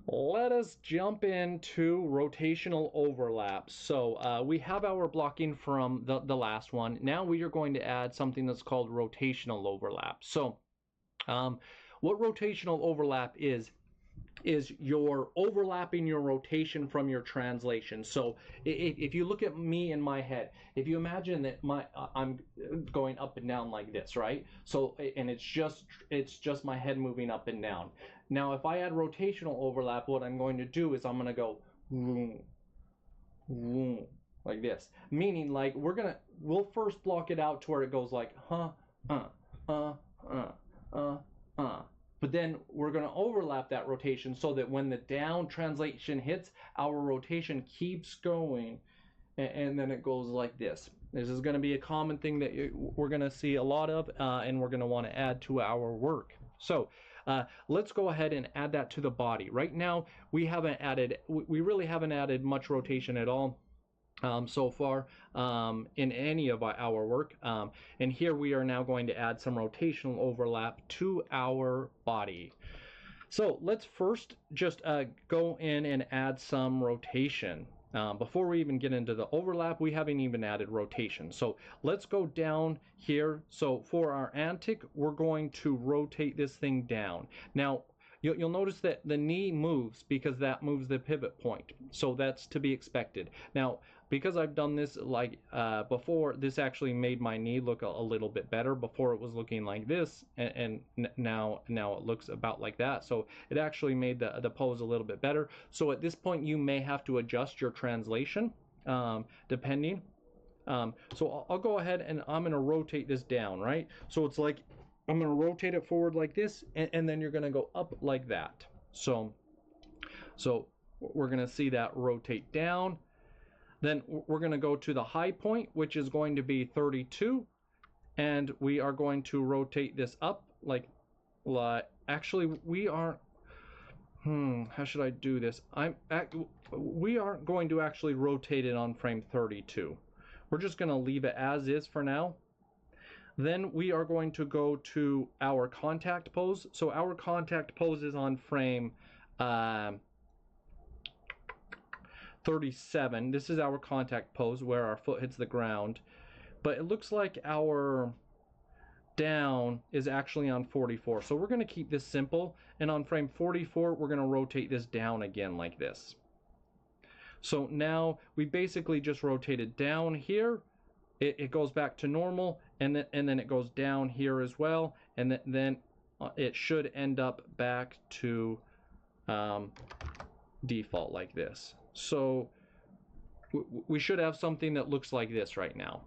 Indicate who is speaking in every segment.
Speaker 1: Let us jump into rotational overlap. So we have our blocking from the last one. Now we are going to add something that's called rotational overlap. So what rotational overlap is you're overlapping your rotation from your translation. So if you look at me in my head, if you imagine that I'm going up and down like this, right? So, and it's just my head moving up and down. Now if I add rotational overlap, what I'm going to do is I'm going to go vroom, vroom, like this, meaning like we'll first block it out to where it goes like but then we're going to overlap that rotation so that when the down translation hits, our rotation keeps going, and then it goes like this. This is going to be a common thing that we're going to see a lot of, and we're going to want to add to our work. So let's go ahead and add that to the body. Right now, we really haven't added much rotation at all so far in any of our work, and here we are now going to add some rotational overlap to our body. So let's first just go in and add some rotation. Before we even get into the overlap, we haven't even added rotation. So let's go down here. So for our antic, we're going to rotate this thing down. Now you'll notice that the knee moves because that moves the pivot point. So that's to be expected. Now, because I've done this like before, this actually made my knee look a little bit better. Before it was looking like this, and now it looks about like that. So it actually made the pose a little bit better. So at this point, you may have to adjust your translation depending. So I'll go ahead and I'm going to rotate this down, right? So it's like I'm going to rotate it forward like this, and then you're going to go up like that. So we're going to see that rotate down. Then we're going to go to the high point, which is going to be 32, and we are going to rotate this up like actually we aren't. How should I do this? We aren't going to actually rotate it on frame 32. We're just going to leave it as is for now. Then we are going to go to our contact pose. So our contact pose is on frame 37. This is our contact pose where our foot hits the ground. But it looks like our down is actually on 44. So we're going to keep this simple. And on frame 44, we're going to rotate this down again like this. So now we basically just rotated down here. It goes back to normal, and then it goes down here as well, and then it should end up back to default like this. So we should have something that looks like this right now.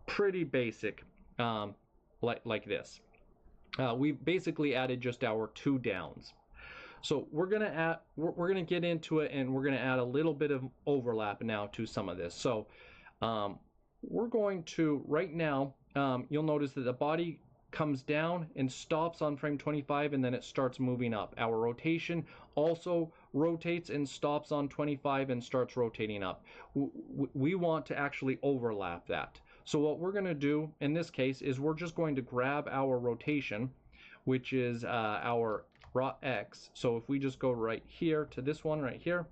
Speaker 1: Pretty basic, like this. We've basically added just our two downs. So we're gonna get into it, and we're gonna add a little bit of overlap now to some of this. So we're going to, right now, you'll notice that the body comes down and stops on frame 25, and then it starts moving up. Our rotation also rotates and stops on 25 and starts rotating up. We want to actually overlap that. So what we're going to do in this case is we're just going to grab our rotation, which is our rot X. So if we just go right here to this one right here,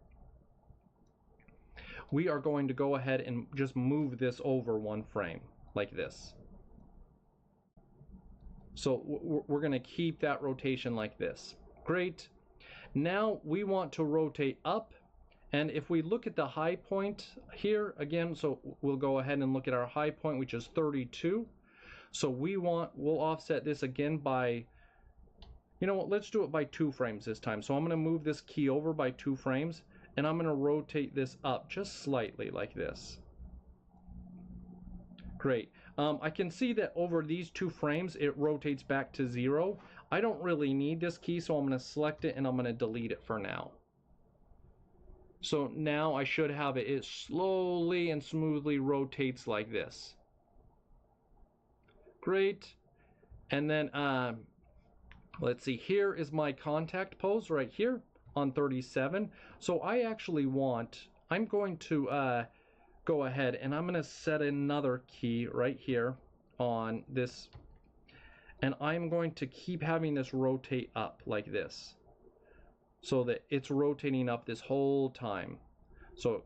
Speaker 1: we are going to go ahead and just move this over one frame like this. So we're going to keep that rotation like this. Great. Now we want to rotate up, and if we look at the high point here again, so we'll go ahead and look at our high point, which is 32. So we'll offset this again by, you know what, let's do it by 2 frames this time. So I'm going to move this key over by 2 frames. And I'm going to rotate this up just slightly like this. Great. I can see that over these 2 frames, it rotates back to 0. I don't really need this key, so I'm going to select it and I'm going to delete it for now. So now I should have it. It slowly and smoothly rotates like this. Great. And then let's see. Here is my contact pose right here on 37. So I actually I'm going to go ahead and I'm going to set another key right here on this, and I'm going to keep having this rotate up like this. so that it's rotating up this whole time. So it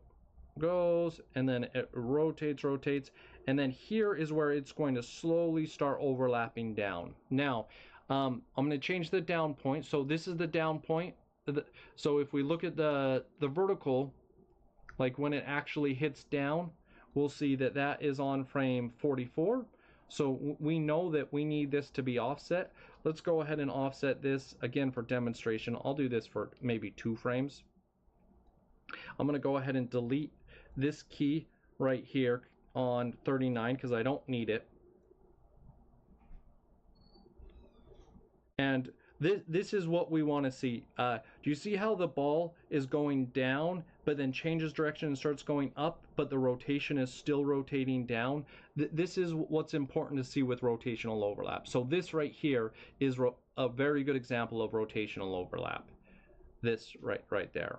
Speaker 1: goes, and then it rotates, and then here is where it's going to slowly start overlapping down. Now, I'm going to change the down point. So this is the down point. So if we look at the vertical, like when it actually hits down, we'll see that that is on frame 44. So we know that we need this to be offset. Let's go ahead and offset this again for demonstration. I'll do this for maybe 2 frames. I'm going to go ahead and delete this key right here on 39 because I don't need it. And this is what we want to see. Do you see how the ball is going down, but then changes direction and starts going up, but the rotation is still rotating down? This is what's important to see with rotational overlap. So this right here is a very good example of rotational overlap. This right there.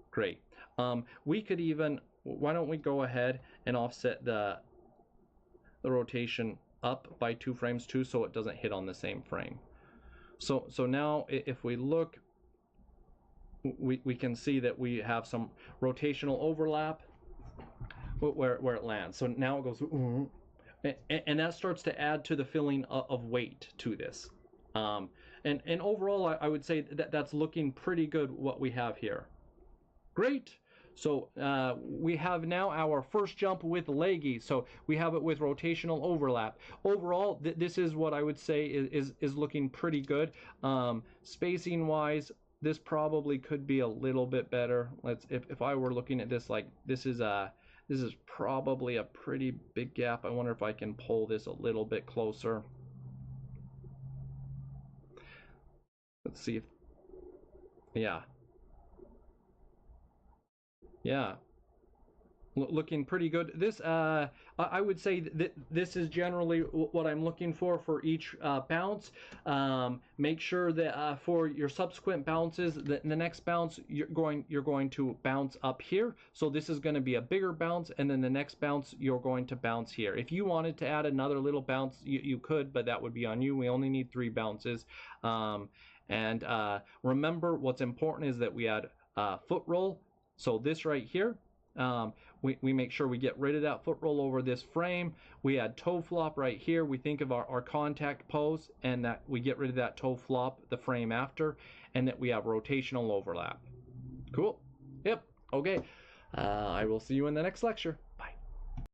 Speaker 1: Great. We could even, why don't we go ahead and offset the rotation up by 2 frames too, so it doesn't hit on the same frame. So now if we look, we can see that we have some rotational overlap where it lands. So now it goes, and that starts to add to the feeling of weight to this. And overall, I would say that that's looking pretty good what we have here. Great. So we have now our first jump with leggy. So we have it with rotational overlap. Overall, this is what I would say is looking pretty good. Spacing wise, this probably could be a little bit better. If I were looking at this, like this is probably a pretty big gap. I wonder if I can pull this a little bit closer. Let's see if, yeah. Yeah, looking pretty good. This, I would say that this is generally what I'm looking for each bounce. Make sure that for your subsequent bounces, the next bounce you're going to bounce up here. So this is going to be a bigger bounce, and then the next bounce you're going to bounce here. If you wanted to add another little bounce, you could, but that would be on you. We only need 3 bounces. And remember, what's important is that we add foot roll. So this right here, we make sure we get rid of that foot roll over this frame. We add toe flop right here. We think of our contact pose, and that we get rid of that toe flop the frame after, and that we have rotational overlap. Cool. Yep. Okay. I will see you in the next lecture.